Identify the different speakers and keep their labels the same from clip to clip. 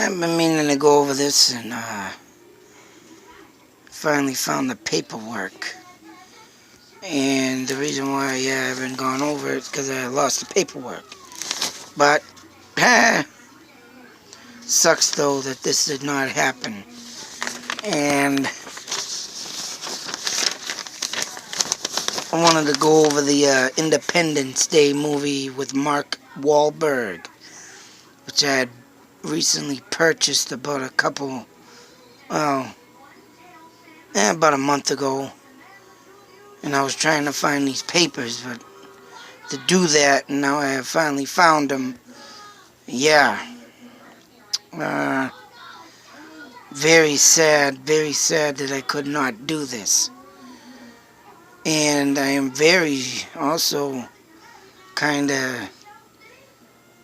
Speaker 1: I've been meaning to go over this and finally found the paperwork. And the reason why I haven't gone over it is because I lost the paperwork. But, sucks though that this did not happen. And I wanted to go over the Independence Day movie with Mark Wahlberg, which I had recently purchased about about a month ago. And I was trying to find these papers, but to do that, and now I have finally found them. Yeah. Very sad that I could not do this. And I am very also kind of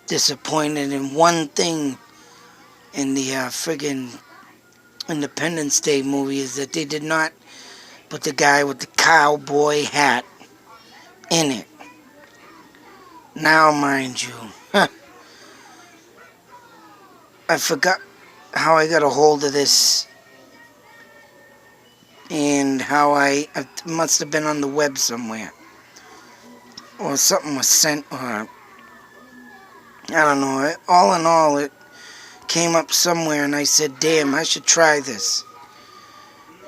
Speaker 1: disappointed in one thing in the friggin' Independence Day movie is that they did not put the guy with the cowboy hat in it. Now, mind you, I forgot how I got a hold of this and how it must have been on the web somewhere. Or something was sent, or I don't know. All in all, it came up somewhere and I said, damn, I should try this.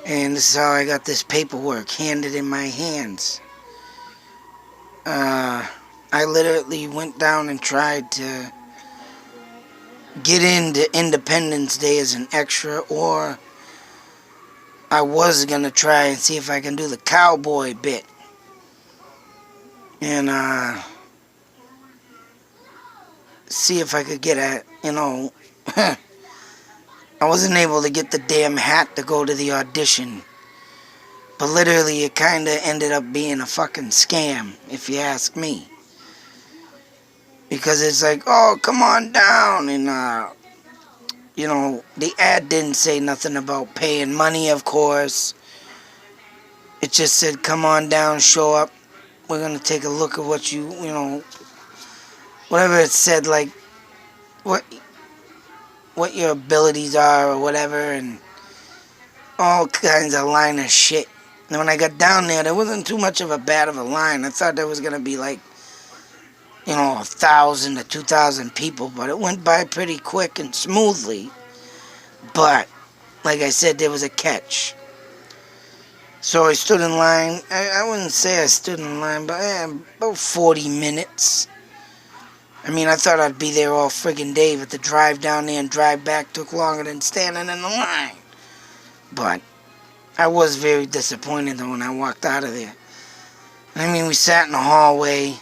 Speaker 1: And this is how I got this paperwork handed in my hands. I literally went down and tried to get into Independence Day as an extra, or I was going to try and see if I can do the cowboy bit. And see if I could get I wasn't able to get the damn hat to go to the audition. But literally, it kind of ended up being a fucking scam, if you ask me. Because it's like, oh, come on down. And, the ad didn't say nothing about paying money, of course. It just said, come on down, show up. We're going to take a look at what whatever it said, like, what your abilities are or whatever, and all kinds of line of shit. And when I got down there wasn't too much of a bad of a line. I thought there was going to be like, 1,000 to 2,000 people, but it went by pretty quick and smoothly. But, like I said, there was a catch. So I stood in line. I wouldn't say I stood in line, but about 40 minutes. I mean, I thought I'd be there all friggin' day, but the drive down there and drive back took longer than standing in the line. But I was very disappointed though when I walked out of there. I mean, we sat in the hallway.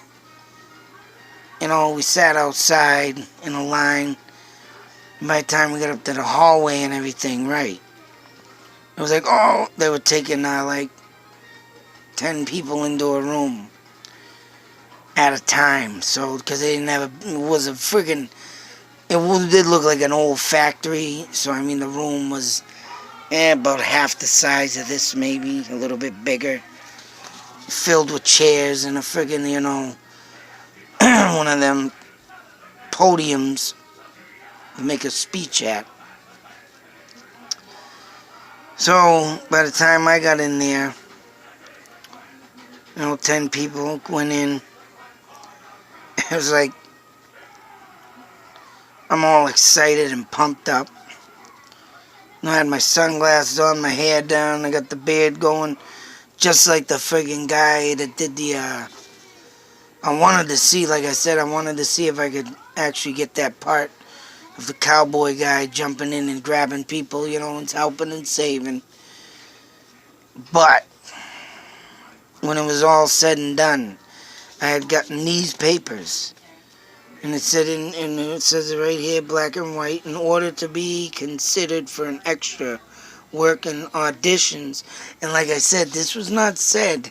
Speaker 1: We sat outside in a line. And by the time we got up to the hallway and everything, right, it was like, oh, they were taking like 10 people into a room at a time. So, because they didn't have it was a friggin', it did look like an old factory. So, I mean, the room was about half the size of this, maybe a little bit bigger, filled with chairs and a friggin', one of them podiums to make a speech at. So, by the time I got in there, 10 people went in. It was like, I'm all excited and pumped up. I had my sunglasses on, my hair down, I got the beard going, just like the friggin' guy that did I wanted to see, like I said, I wanted to see if I could actually get that part of the cowboy guy jumping in and grabbing people, and helping and saving. But when it was all said and done, I had gotten these papers. And it said it says it right here, black and white, in order to be considered for an extra work in auditions. And like I said, this was not said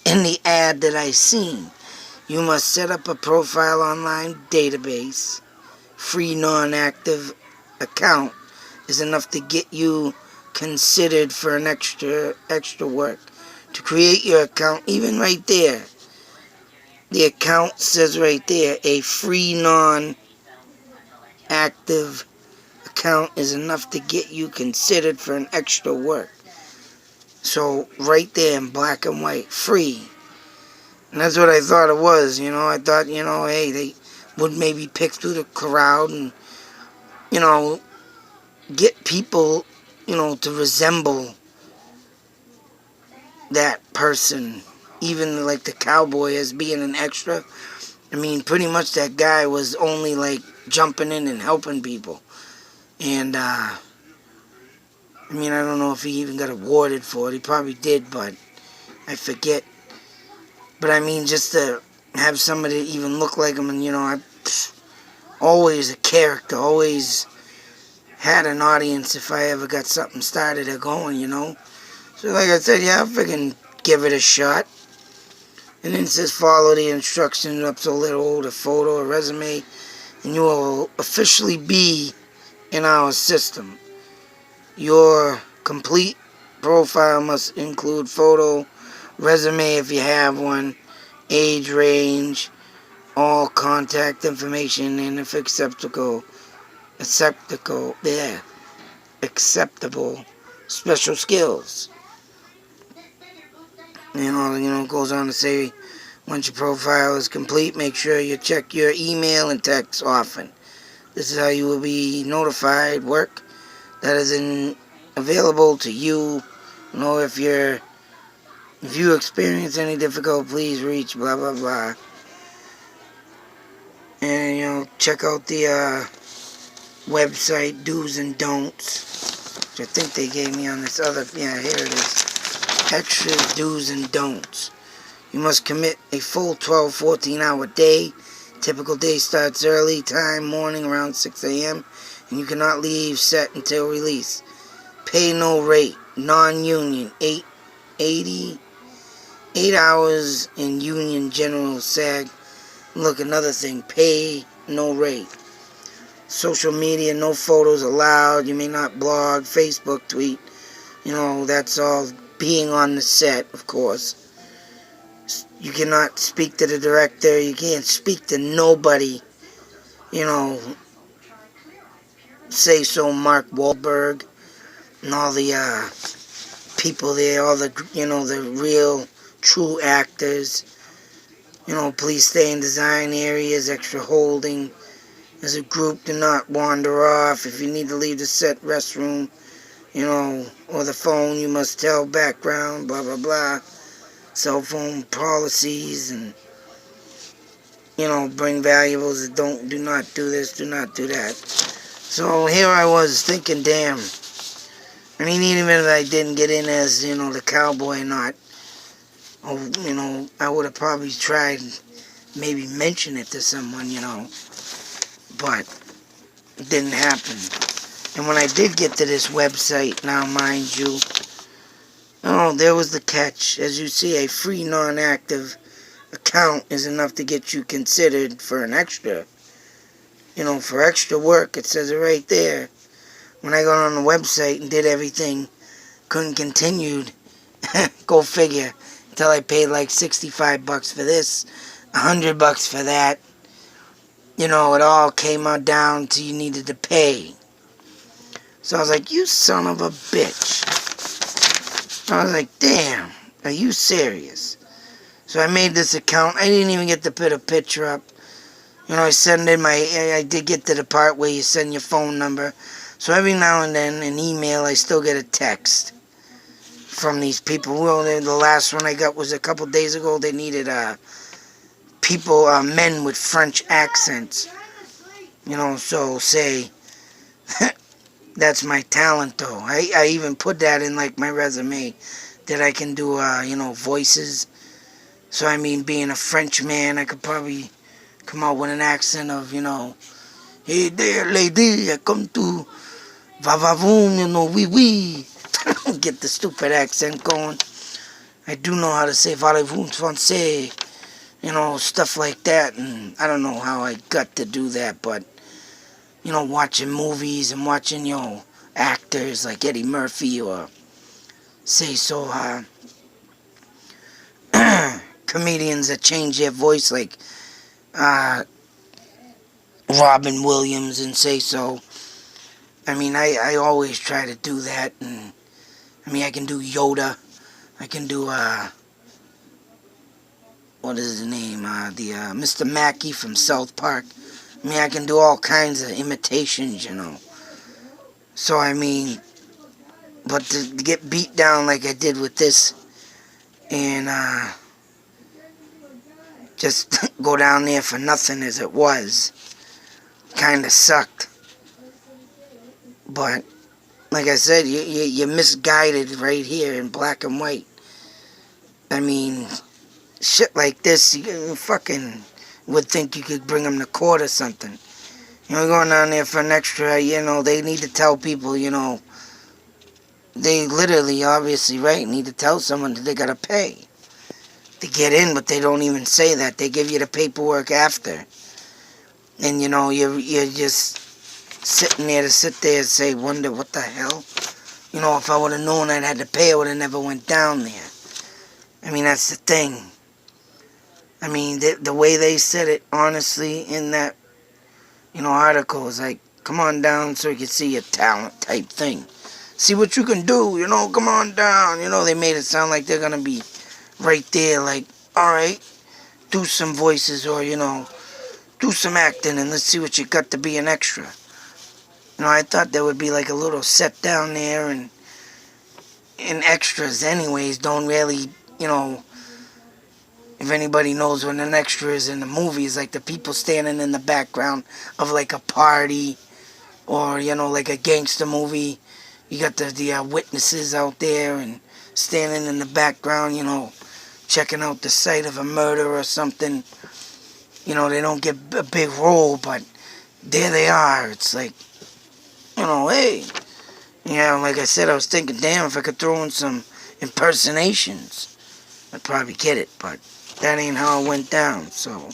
Speaker 1: in the ad that I seen. You must set up a profile online database. Free non-active account is enough to get you considered for an extra work. To create your account, even right there, the account says right there, a free non-active account is enough to get you considered for an extra work. So right there in black and white, free. And that's what I thought it was, I thought, hey, they would maybe pick through the crowd and, get people, to resemble that person. Even like the cowboy as being an extra. I mean, pretty much that guy was only like jumping in and helping people. And, I don't know if he even got awarded for it. He probably did, but I forget. But I mean, just to have somebody even look like him, and always a character, always had an audience if I ever got something started or going, So like I said, yeah, I freaking give it a shot. And then it says follow the instructions up to a little, a photo, a resume, and you will officially be in our system. Your complete profile must include photo, resume if you have one, age range, all contact information, and if acceptable, special skills. It goes on to say, once your profile is complete, make sure you check your email and text often. This is how you will be notified work that is available to you. If you experience any difficulty, please reach blah blah blah. And check out the website do's and don'ts, which I think they gave me on this other. Yeah, here it is. Extra do's and don'ts. You must commit a full 12-14 hour day. Typical day starts early time morning around 6 a.m. and you cannot leave set until release. Pay no rate. Non-union 8 hours in union general SAG. Look, another thing, pay no rate. Social media, no photos allowed. You may not blog, Facebook, tweet. That's all being on the set, of course. You cannot speak to the director. You can't speak to nobody. Say so Mark Wahlberg and all the people there, all the real, true actors. Please stay in design areas, extra holding. As a group, do not wander off. If you need to leave the set restroom, or the phone, you must tell background, blah, blah, blah. Cell phone policies and, bring valuables that do not do this, do not do that. So here I was thinking, damn. I mean, even if I didn't get in as, the cowboy or not, I would have probably tried maybe mention it to someone, but it didn't happen. And when I did get to this website, now mind you, there was the catch. As you see, a free non-active account is enough to get you considered for an extra. For extra work, it says it right there. When I got on the website and did everything, couldn't continue, go figure, until I paid like $65 for this, $100 for that. It all came out down to you needed to pay. So I was like, you son of a bitch. I was like, damn, are you serious? So I made this account. I didn't even get to put a picture up. I did get to the part where you send your phone number. So every now and then, an email, I still get a text from these people. Well, the last one I got was a couple days ago. They needed men with French accents. So say, that's my talent though. I even put that in like my resume, that I can do, voices. So I mean, being a French man, I could probably come out with an accent of, hey there lady, I come to va-va-voom, oui oui. Get the stupid accent going. I do know how to say parlez-vous français, stuff like that. And I don't know how I got to do that, but watching movies and watching, actors like Eddie Murphy or say so, comedians that change their voice like Robin Williams and say so. I mean, I always try to do that, and I mean, I can do Yoda. I can do, what is his name? Mr. Mackey from South Park. I mean, I can do all kinds of imitations, you know. So, I mean, but to get beat down like I did with this, and, just go down there for nothing as it was, kind of sucked. But, like I said, you're misguided right here in black and white. I mean, shit like this, you fucking would think you could bring them to court or something. You know, going down there for an extra, you know, they need to tell people, you know, they literally, obviously, right, need to tell someone that they gotta pay to get in, but they don't even say that. They give you the paperwork after. And, you know, you're just sitting there to sit there and say, wonder what the hell? You know, if I would have known I'd had to pay, I would have never went down there. I mean, that's the thing. I mean, the way they said it, honestly, in that, you know, article is like, come on down so you can see your talent type thing. See what you can do, you know, come on down. You know, they made it sound like they're going to be right there, like, all right, do some voices or, you know, do some acting and let's see what you got to be an extra. You know, I thought there would be like a little set down there, and extras anyways don't really, you know, if anybody knows what an extra is in the movies, like the people standing in the background of like a party or, you know, like a gangster movie. You got the witnesses out there and standing in the background, you know, checking out the site of a murder or something. You know, they don't get a big role, but there they are. It's like, you know, hey. Yeah, like I said, I was thinking, damn, if I could throw in some impersonations, I'd probably get it, but that ain't how it went down, so.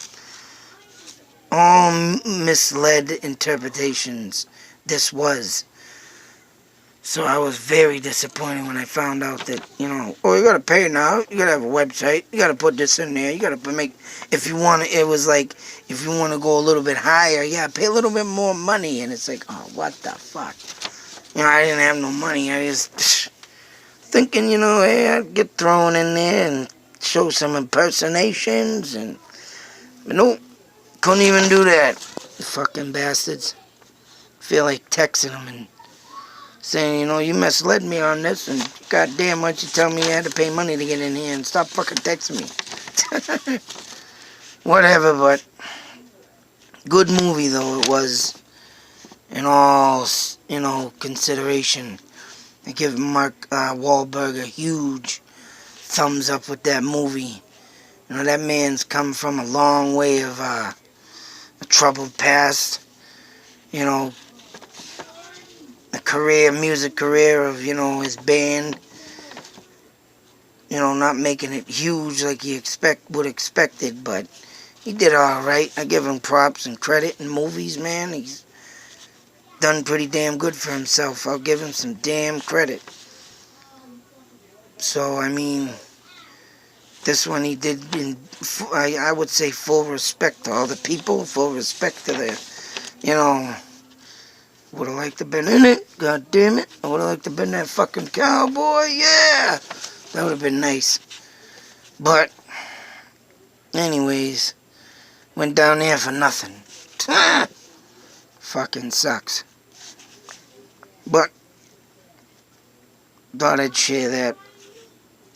Speaker 1: All misled interpretations this was. So I was very disappointed when I found out that, you know, oh, you gotta pay now, you gotta have a website, you gotta put this in there, you gotta make, if you want to, it was like, if you want to go a little bit higher, yeah, pay a little bit more money, and it's like, oh, what the fuck? You know, I didn't have no money, I just, thinking, you know, hey, I'd get thrown in there and show some impersonations, and, but nope, couldn't even do that. The fucking bastards. Feel like texting them and saying, you know, you misled me on this, and goddamn, why don't you tell me you had to pay money to get in here and stop fucking texting me. Whatever, but good movie though it was, in all, you know, consideration. I give Mark Wahlberg a huge thumbs up with that movie. You know, that man's come from a long way of a troubled past. You know, a music career of, you know, his band. You know, not making it huge like you would expect it, but he did alright. I give him props and credit in movies, man. He's done pretty damn good for himself. I'll give him some damn credit. So, I mean, this one he did in, I would say, full respect to all the people, full respect to the, you know, would have liked to been in it, god damn it. I would have liked to been that fucking cowboy, yeah! That would have been nice. But, anyways, went down there for nothing. Fucking sucks. But, thought I'd share that.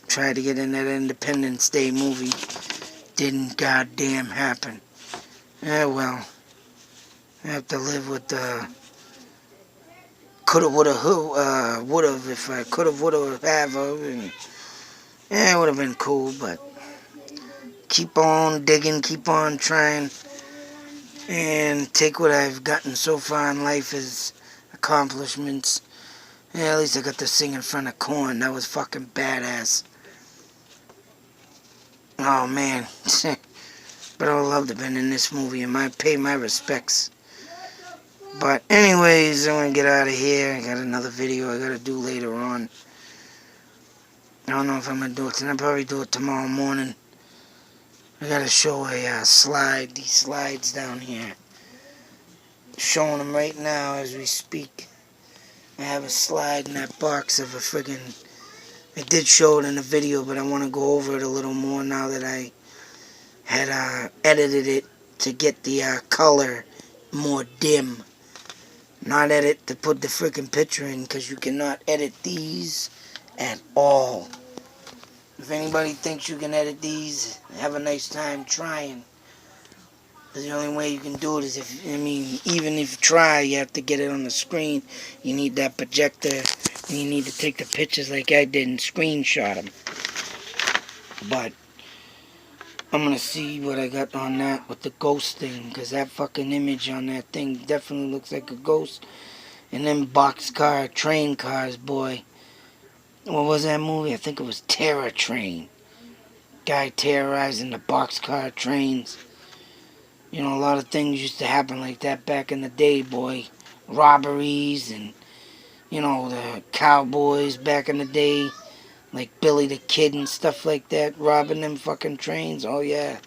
Speaker 1: Tried to get in that Independence Day movie. Didn't goddamn happen. Yeah, well, I have to live with the coulda, woulda, would've, if I could've, would've, have, and yeah, it would have been cool, but keep on digging, keep on trying, and take what I've gotten so far in life as accomplishments. Yeah, at least I got to sing in front of Korn. That was fucking badass. Oh, man. But I would love to have been in this movie and pay my respects. But anyways, I'm going to get out of here. I got another video I got to do later on. I don't know if I'm going to do it tonight. I'll probably do it tomorrow morning. I got to show a slide, these slides down here. Showing them right now as we speak. I have a slide in that box of a friggin'... I did show it in the video, but I want to go over it a little more now that I had edited it to get the color more dim. Not edit to put the freaking picture in, because you cannot edit these at all. If anybody thinks you can edit these, have a nice time trying. The only way you can do it is if, even if you try, you have to get it on the screen. You need that projector, and you need to take the pictures like I did and screenshot them. But I'm gonna see what I got on that with the ghost thing, because that fucking image on that thing definitely looks like a ghost. And them boxcar train cars, boy. What was that movie? I think it was Terror Train. Guy terrorizing the boxcar trains. You know, a lot of things used to happen like that back in the day, boy. Robberies and, you know, the cowboys back in the day. Like Billy the Kid and stuff like that. Robbing them fucking trains. Oh, yeah.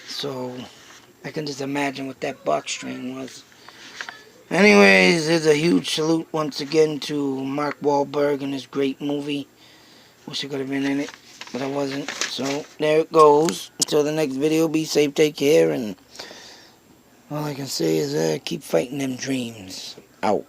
Speaker 1: So, I can just imagine what that box train was. Anyways, there's a huge salute once again to Mark Wahlberg and his great movie. Wish I could have been in it, but I wasn't. So, there it goes. Until the next video, be safe, take care, and all I can say is keep fighting them dreams. Out.